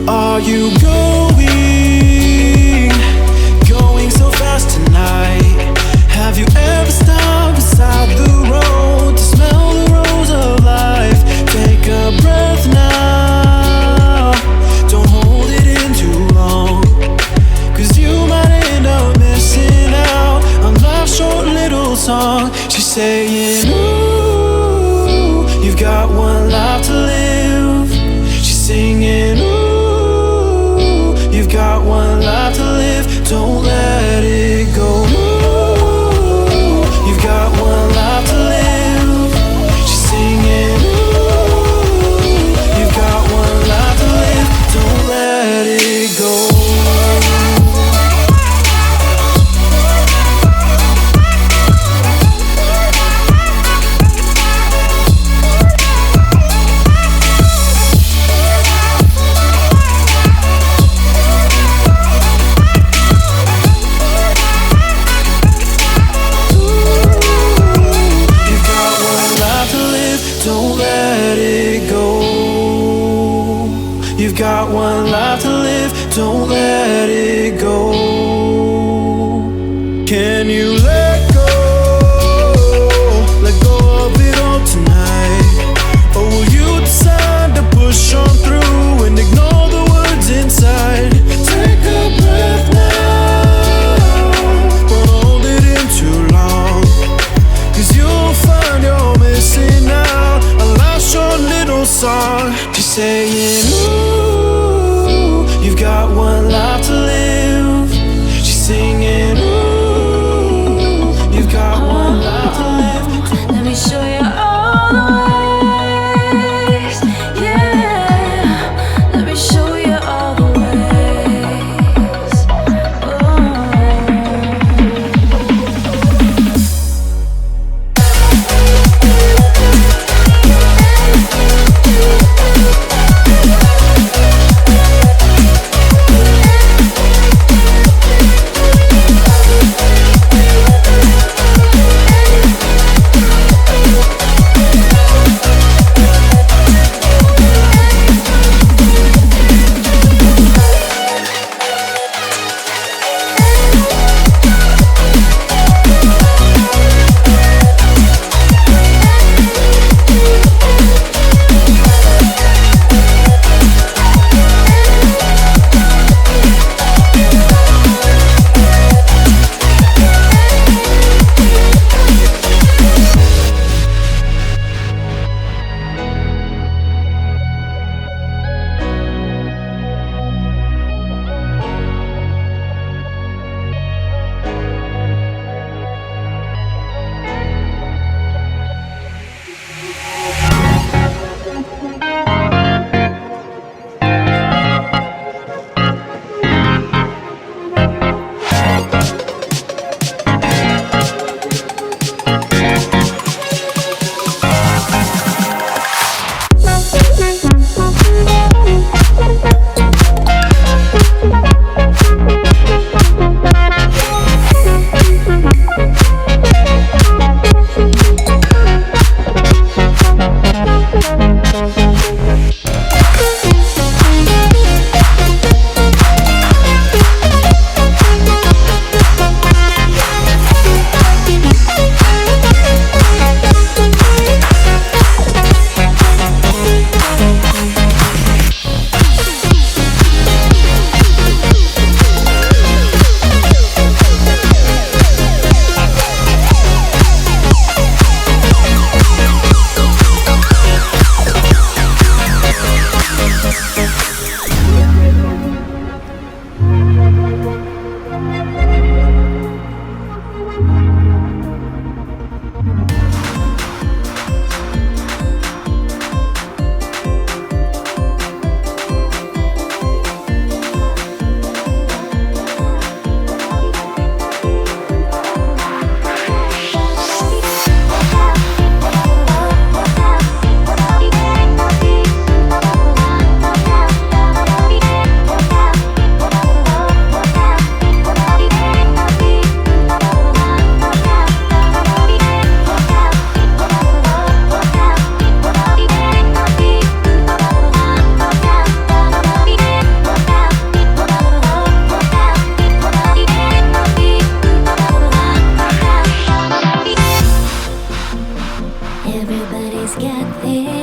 Where are you going? Going so fast tonight. Have you ever stopped beside the road to smell the rose of life? Take a breath now. Don't hold it in too long, 'cause you might end up missing out on life's short little song. She's saying, ooh, you've got one life to live. She's singing, ooh, you've got one life to live. Don't let it go. Ooh, you've got one life to live. She's singing, ooh, you've got one life to live. Don't let it go. You've got one life to live, don't let it go. Can you let go of it all tonight? Or will you decide to push on through and ignore the words inside? Take a breath now, don't hold it in too long, 'cause you'll find you're missing out on life's short little song. She's saying, ooh, you've got one life to live. She's singing, ooh, you've got one life to live. Let me show you all the ways, yeah. Let me show you all the ways. just get there.